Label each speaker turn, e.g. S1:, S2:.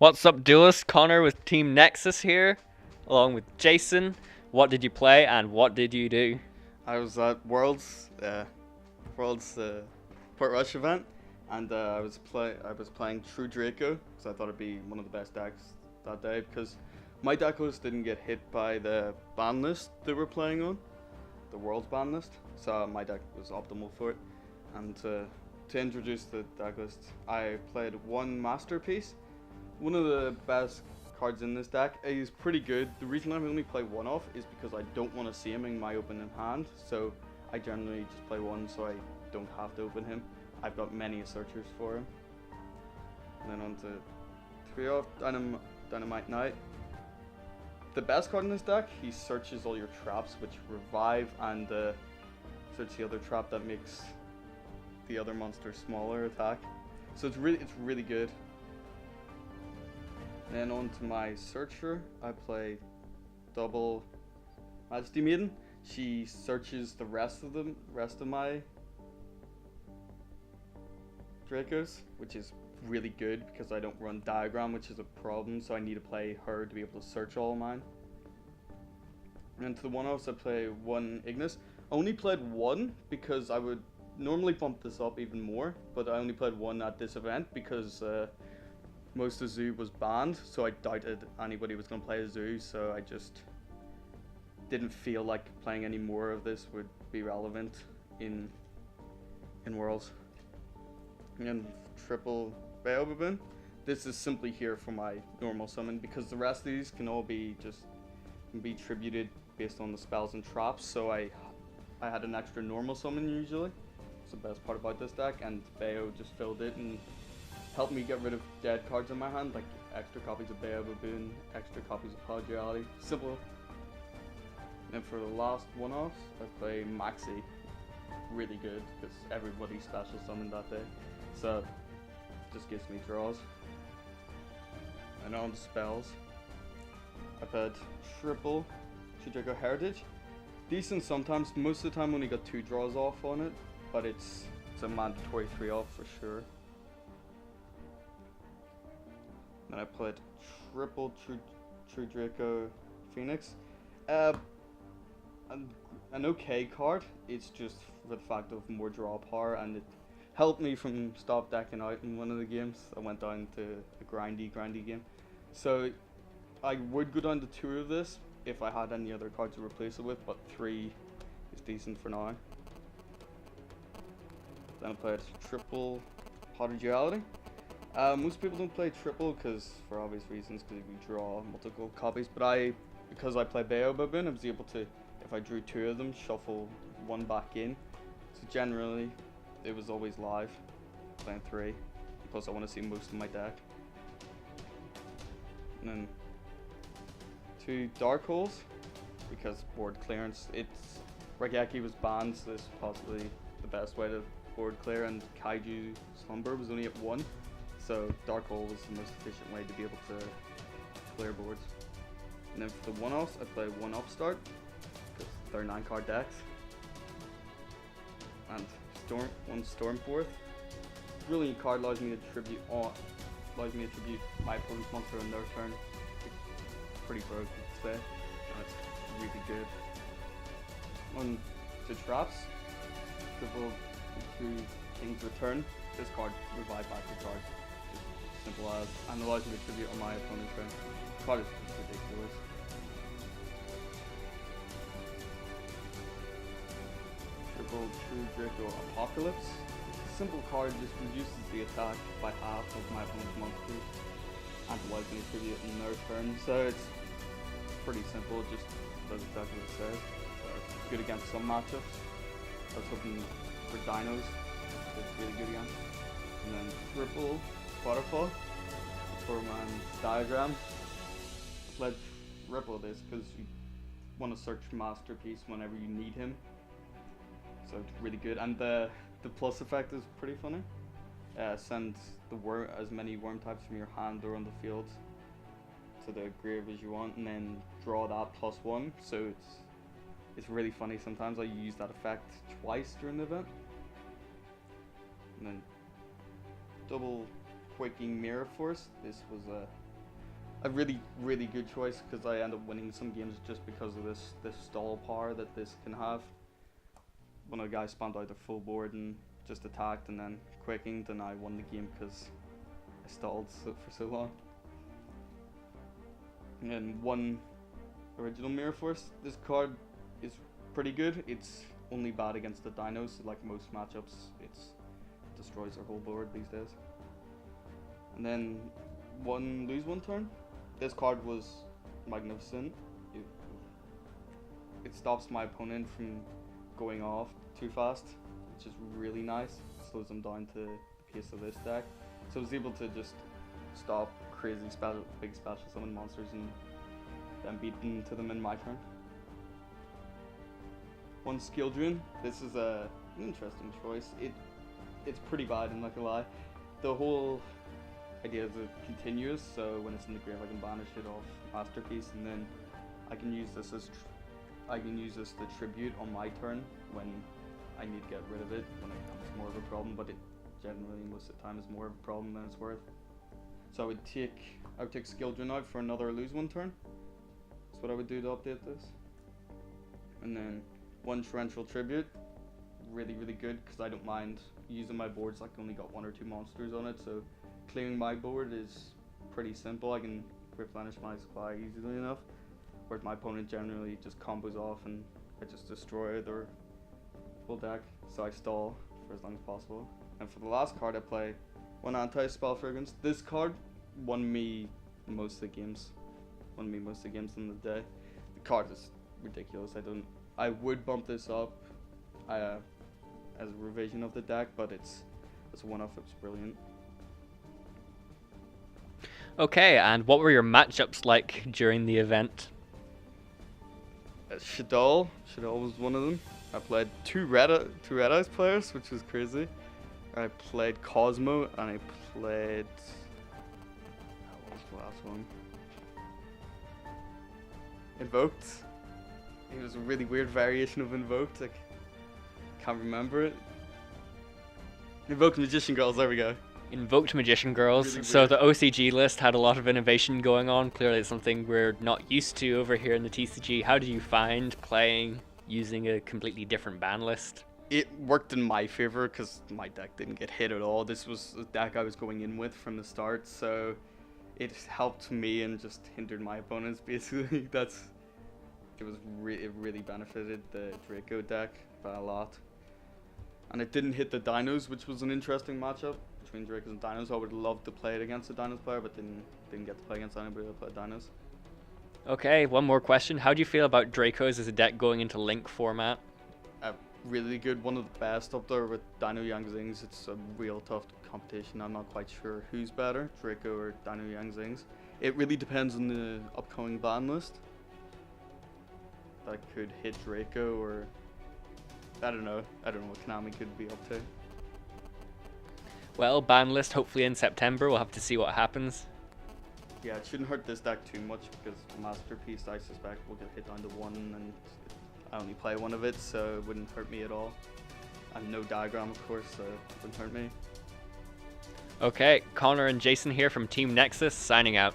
S1: What's up, duelist? Connor with Team Nexus here, along with Jason. What did you play and what did you do?
S2: I was at Worlds Port Rush event, and I was playing True Draco because I thought it'd be one of the best decks that day because my deck list didn't get hit by the ban list they were playing on, the Worlds ban list, so my deck was optimal for it. And to introduce the deck list, I played one Masterpiece, one of the best cards in this deck. He's pretty good. The reason I only play one off is because I don't want to see him in my opening hand, so I generally just play one so I don't have to open him. I've got many searchers for him. And then on to 3 off Dynamite Knight. The best card in this deck, he searches all your traps, which revive and search the other trap that makes the other monster smaller attack. So it's really good. Then on to my searcher, I play double Majesty Maiden. She searches the rest of my Dracos, which is really good because I don't run Diagram, which is a problem, so I need to play her to be able to search all of mine. And then to the one-offs, I play one Ignis. I only played one because I would normally bump this up even more, but I only played one at this event because most of Zoo was banned, so I doubted anybody was going to play a Zoo, so I just didn't feel like playing any more of this would be relevant in Worlds. And then triple Bayo Baboon. This is simply here for my normal summon because the rest of these can all be tributed based on the spells and traps, so I had an extra normal summon usually. It's the best part about this deck, and Bayo just filled it and helped me get rid of dead cards in my hand, like extra copies of Bayo Baboon, extra copies of Causality. Simple. And for the last one-offs, I play Maxi. Really good, because everybody special summoned that day. So, it just gives me draws. And on spells, I played triple Draco Heritage. Decent sometimes, most of the time only got 2 draws off on it, but it's a mandatory 3 off for sure. Then I played triple True Draco Phoenix. An okay card. It's just for the fact of more draw power, and it helped me from stop decking out in one of the games. I went down to a grindy game. So I would go down to 2 of this if I had any other cards to replace it with, but 3 is decent for now. Then I played triple Prodigality. Most people don't play triple because, for obvious reasons, because we draw multiple copies. But because I play Bayo Baboon, I was able to, if I drew 2 of them, shuffle 1 back in. So generally, it was always live, playing 3. Plus, I want to see most of my deck. And then 2 Dark Holes, because board clearance. Regeki was banned, so this is possibly the best way to board clear, and Kaiju Slumber was only at 1. So Dark Hole was the most efficient way to be able to clear boards. And then for the one-offs, I play one Upstart, because they're 9-card decks. And one Stormforth. Brilliant card, allows me to tribute my opponent's monster on their turn. It's pretty broke, I'd say. That's really good. On to traps, triple King's Return. This card revive back the cards. Just simple as, and allows me to tribute on my opponent's turn. The card is just ridiculous. Triple True Draco Apocalypse. Simple card, just reduces the attack by half of my opponent's monsters and allows me to tribute in their turn. So it's pretty simple, it just does exactly what it says. So it's good against some matchups. I was hoping for dinos, it's really good again. And then triple Butterfly for my Diagram. Let's triple this because you want to search Masterpiece whenever you need him. So it's really good, and the plus effect is pretty funny. Send as many worm types from your hand or on the field to the grave as you want, and then draw that +1. So it's really funny. Sometimes I use that effect twice during the event. And then double Quaking Mirror Force. This was a really, really good choice because I end up winning some games just because of this stall power that this can have. When a guy spammed out their full board and just attacked and then quicking, then I won the game because I stalled for so long. And one original Mirror Force. This card is pretty good. It's only bad against the dinos. Like most matchups, it destroys their whole board these days. And then lose one turn. This card was magnificent. It stops my opponent from going off too fast, which is really nice. It slows them down to the pace of this deck. So I was able to just stop crazy big special summon monsters and then beat them to them in my turn. One Skill Drune. This is an interesting choice. It's pretty bad, I'm not gonna lie. The whole idea is continuous, so when it's in the grave I can banish it off Masterpiece, and then I can use this to tribute on my turn when I need to get rid of it, when it becomes more of a problem, but it generally most of the time is more of a problem than it's worth. So I would take Skill Drune out for another lose one turn. That's what I would do to update this. And then one Torrential Tribute. Really, really good because I don't mind using my boards like I only got 1 or 2 monsters on it, so clearing my board is pretty simple. I can replenish my supply easily enough, whereas my opponent generally just combos off and I just destroy their full deck, so I stall for as long as possible. And for the last card I play one Anti-Spell Fragrance. This card won me most of the games. In the day. The card is ridiculous. I would bump this up as a revision of the deck, but as a one-off, it's brilliant.
S1: Okay, and what were your matchups like during the event?
S2: Shaddoll was one of them. I played two Red Eyes players, which was crazy. I played Cosmo, and I played... what was the last one? Invoked. It was a really weird variation of Invoked. I can't remember it. Invoked Magician Girls, there we go.
S1: Invoked Magician Girls.
S2: Really
S1: So
S2: weird.
S1: the OCG list had a lot of innovation going on. Clearly it's something we're not used to over here in the TCG. How did you find playing using a completely different ban list?
S2: It worked in my favor because my deck didn't get hit at all. This was the deck I was going in with from the start, so it helped me and just hindered my opponents basically. It really benefited the Draco deck by a lot. And it didn't hit the Dinos, which was an interesting matchup between Dracos and Dinos. I would love to play it against a Dinos player, but didn't get to play against anybody that played Dinos.
S1: Okay, one more question. How do you feel about Dracos as a deck going into Link format?
S2: Really good, one of the best up there with Dino Yang Zings. It's a real tough competition. I'm not quite sure who's better, Draco or Dino Yang Zings. It really depends on the upcoming ban list. That could hit Draco, or I don't know what Konami could be up to.
S1: Well, ban list hopefully in September. We'll have to see what happens.
S2: Yeah, it shouldn't hurt this deck too much because Masterpiece, I suspect, will get hit down to 1, and I only play one of it, so it wouldn't hurt me at all. And no diagram, of course, so it wouldn't hurt me.
S1: Okay, Connor and Jason here from Team Nexus, signing out.